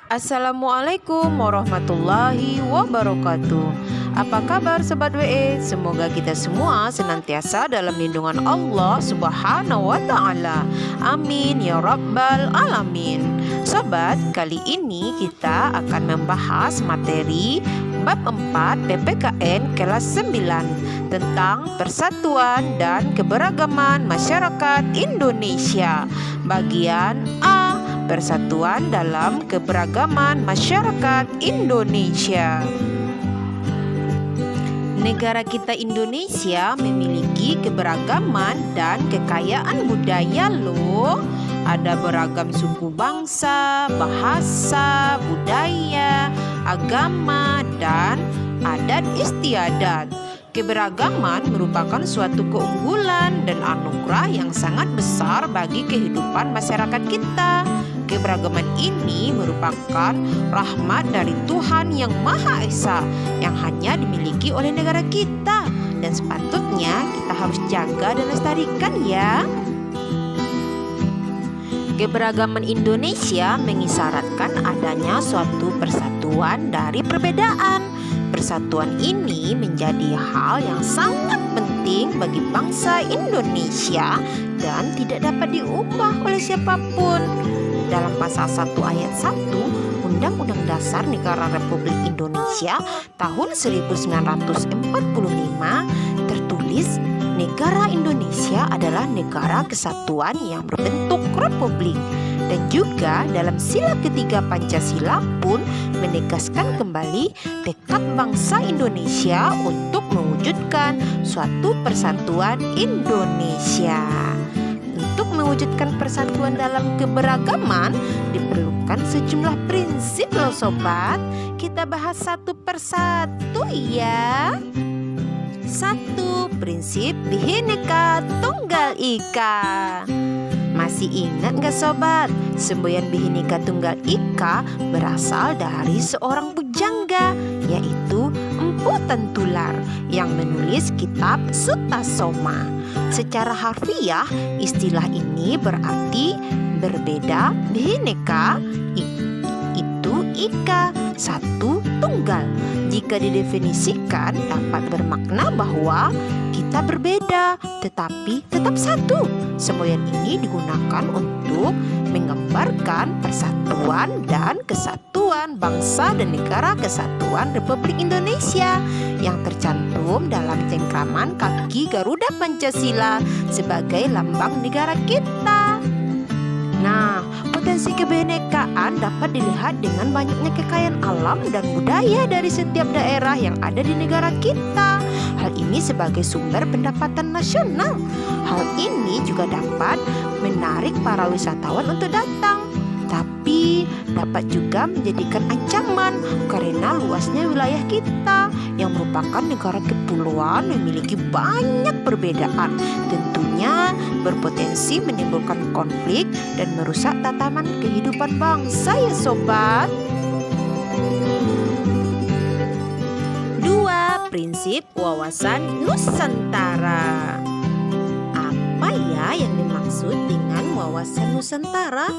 Assalamualaikum warahmatullahi wabarakatuh. Apa kabar Sobat WE? Semoga kita semua senantiasa dalam lindungan Allah Subhanahu wa ta'ala. Amin ya rabbal alamin. Sobat, kali ini kita akan membahas materi bab 4 PPKN kelas 9 tentang persatuan dan keberagaman masyarakat Indonesia. Bagian A, persatuan dalam keberagaman masyarakat Indonesia. Negara kita Indonesia memiliki keberagaman dan kekayaan budaya loh. Ada beragam suku bangsa, bahasa, budaya, agama, dan adat istiadat. Keberagaman merupakan suatu keunggulan dan anugerah yang sangat besar bagi kehidupan masyarakat kita. Keberagaman ini merupakan rahmat dari Tuhan Yang Maha Esa yang hanya dimiliki oleh negara kita, dan sepatutnya kita harus jaga dan lestarikan ya. Keberagaman Indonesia mengisyaratkan adanya suatu persatuan dari perbedaan. Persatuan ini menjadi hal yang sangat penting bagi bangsa Indonesia dan tidak dapat diubah oleh siapapun. Dalam pasal 1 ayat 1 Undang-Undang Dasar Negara Republik Indonesia tahun 1945 tertulis, negara Indonesia adalah negara kesatuan yang berbentuk republik. Dan juga dalam sila ketiga Pancasila pun menegaskan kembali tekad bangsa Indonesia untuk mewujudkan suatu persatuan Indonesia. Untuk mewujudkan persatuan dalam keberagaman diperlukan sejumlah prinsip loh sobat. Kita bahas satu persatu ya. 1. Prinsip Bhinneka Tunggal Ika. Masih ingat gak sobat? Semboyan Bhinneka Tunggal Ika berasal dari seorang pujangga, yaitu Empu Tentular yang menulis kitab Sutta Soma. Secara harfiah, istilah ini berarti berbeda. Bhinneka itu ika, satu, tunggal. Jika didefinisikan dapat bermakna bahwa kita berbeda tetapi tetap satu. Semboyan ini digunakan untuk menggambarkan persatuan dan kesatuan bangsa dan negara kesatuan Republik Indonesia yang tercantum dalam cengkraman kaki Garuda Pancasila sebagai lambang negara kita. Nah, potensi kebinekaan dapat dilihat dengan banyaknya kekayaan alam dan budaya dari setiap daerah yang ada di negara kita. Hal ini sebagai sumber pendapatan nasional. Hal ini juga dapat menarik para wisatawan untuk datang. Tapi dapat juga menjadikan ancaman karena luasnya wilayah kita yang merupakan negara kepulauan memiliki banyak perbedaan. Tentunya berpotensi menimbulkan konflik dan merusak tatanan kehidupan bangsa ya sobat. 2. Prinsip wawasan Nusantara. Apa ya yang dimaksud dengan wawasan Nusantara?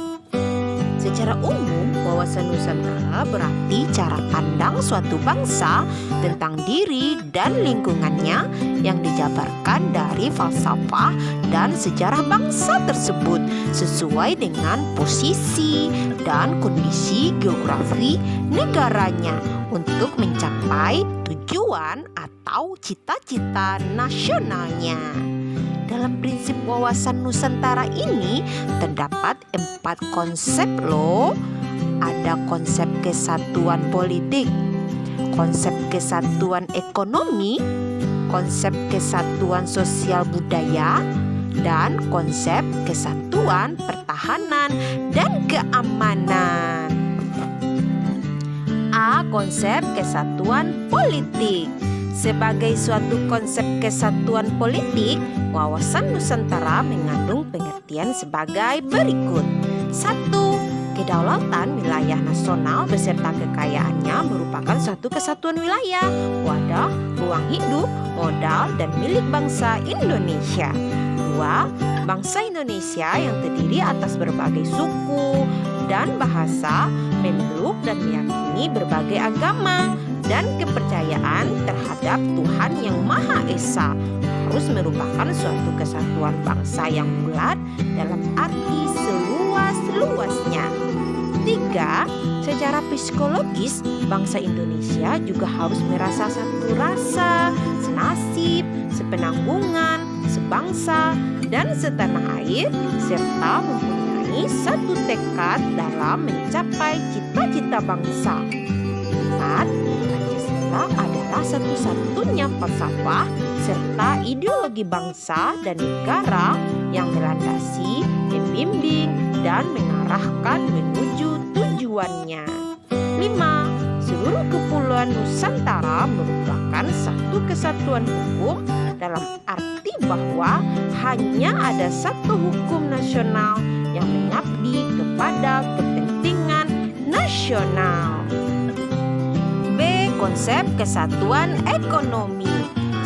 Secara umum, wawasan Nusantara berarti cara pandang suatu bangsa tentang diri dan lingkungannya yang dijabarkan dari falsafah dan sejarah bangsa tersebut sesuai dengan posisi dan kondisi geografi negaranya untuk mencapai tujuan atau cita-cita nasionalnya. Dalam prinsip wawasan Nusantara ini terdapat 4 konsep loh. Ada konsep kesatuan politik, konsep kesatuan ekonomi, konsep kesatuan sosial budaya, dan konsep kesatuan pertahanan dan keamanan. A. Konsep kesatuan politik. Sebagai suatu konsep kesatuan politik, wawasan Nusantara mengandung pengertian sebagai berikut. 1. Kedaulatan wilayah nasional beserta kekayaannya merupakan suatu kesatuan wilayah, wadah, ruang hidup, modal, dan milik bangsa Indonesia. 2. Bangsa Indonesia yang terdiri atas berbagai suku dan bahasa memiliki memeluk dan meyakini berbagai agama dan kepercayaan terhadap Tuhan Yang Maha Esa harus merupakan suatu kesatuan bangsa yang bulat dalam arti seluas-luasnya. 3. Secara psikologis, bangsa Indonesia juga harus merasa satu rasa, senasib, sepenanggungan, sebangsa, dan setanah air, serta mempunyai satu tekad dalam mencapai cita-cita bangsa. 4. Pancasila adalah satu-satunya falsafah serta ideologi bangsa dan negara yang melandasi, membimbing, dan mengarahkan menuju tujuannya. 5. Seluruh kepulauan Nusantara merupakan satu kesatuan hukum dalam arti bahwa hanya ada satu hukum nasional yang mengabdi kepada kepentingan nasional. B. Konsep kesatuan ekonomi.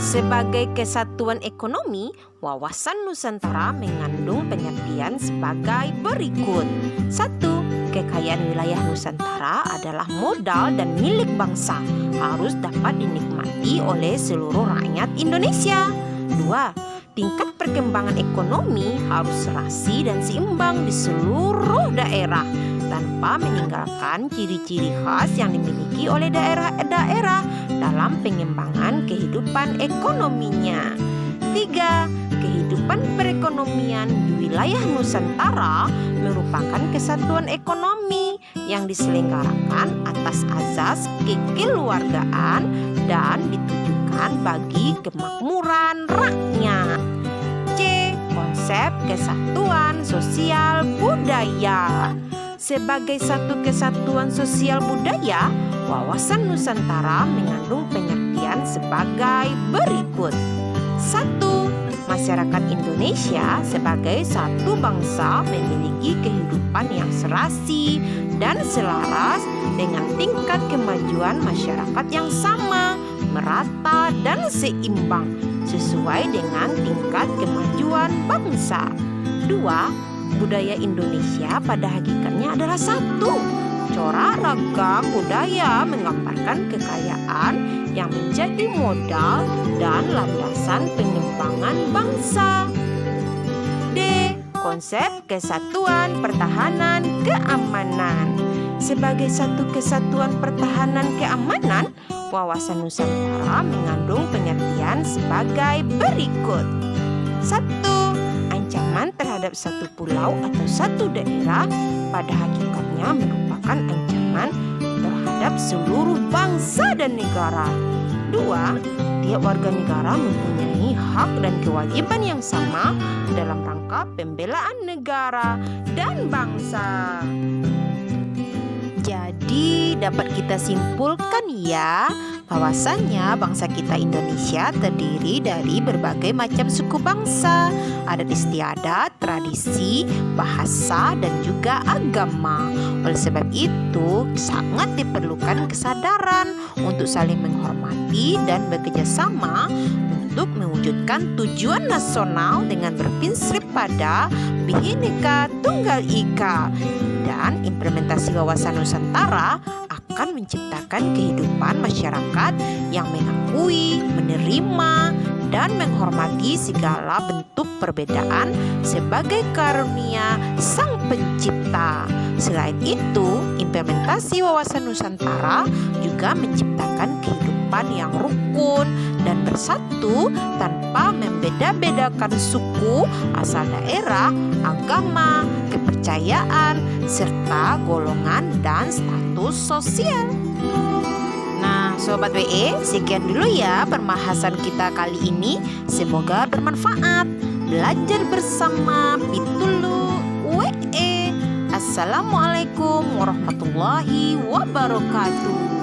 Sebagai kesatuan ekonomi, wawasan Nusantara mengandung pengertian sebagai berikut. 1. Kekayaan wilayah Nusantara adalah modal dan milik bangsa, harus dapat dinikmati oleh seluruh rakyat Indonesia. 2. Tingkat perkembangan ekonomi harus serasi dan seimbang di seluruh daerah, tanpa meninggalkan ciri-ciri khas yang dimiliki oleh daerah-daerah dalam pengembangan kehidupan ekonominya. 3. Kehidupan perekonomian di wilayah Nusantara merupakan kesatuan ekonomi yang diselenggarakan atas azas kekeluargaan dan ditujukan bagi kemakmuran rakyat. C. Konsep kesatuan sosial budaya. Sebagai satu kesatuan sosial budaya, wawasan Nusantara mengandung pengertian sebagai berikut. 1. Masyarakat Indonesia sebagai satu bangsa memiliki kehidupan yang serasi dan selaras dengan tingkat kemajuan masyarakat yang sama, merata dan seimbang sesuai dengan tingkat kemajuan bangsa. 2. Budaya Indonesia pada hakikatnya adalah satu. Corak ragam budaya menggambarkan kekayaan yang menjadi modal dan landasan pengembangan bangsa. D. Konsep kesatuan pertahanan keamanan. Sebagai satu kesatuan pertahanan keamanan, wawasan Nusantara mengandung pengertian sebagai berikut. 1. Ancaman terhadap satu pulau atau satu daerah pada hakikatnya merupakan ancaman terhadap seluruh bangsa dan negara. 2. Tiap warga negara mempunyai hak dan kewajiban yang sama dalam rangka pembelaan negara dan bangsa. Jadi dapat kita simpulkan ya, bahwasannya bangsa kita Indonesia terdiri dari berbagai macam suku bangsa, adat istiadat, tradisi, bahasa, dan juga agama. Oleh sebab itu, sangat diperlukan kesadaran untuk saling menghormati dan bekerja sama untuk mewujudkan tujuan nasional dengan berprinsip pada Bhinneka Tunggal Ika. Dan implementasi wawasan Nusantara akan menciptakan kehidupan masyarakat yang mengakui, menerima, dan menghormati segala bentuk perbedaan sebagai karunia Sang Pencipta. Selain itu, implementasi wawasan Nusantara juga menciptakan kehidupan yang rukun dan bersatu tanpa membeda-bedakan suku, asal daerah, agama, kepercayaan, serta golongan dan status sosial. Nah, Sobat WE, sekian dulu ya perbahasan kita kali ini. Semoga bermanfaat. Belajar bersama Pitulu WE. Assalamualaikum warahmatullahi wabarakatuh.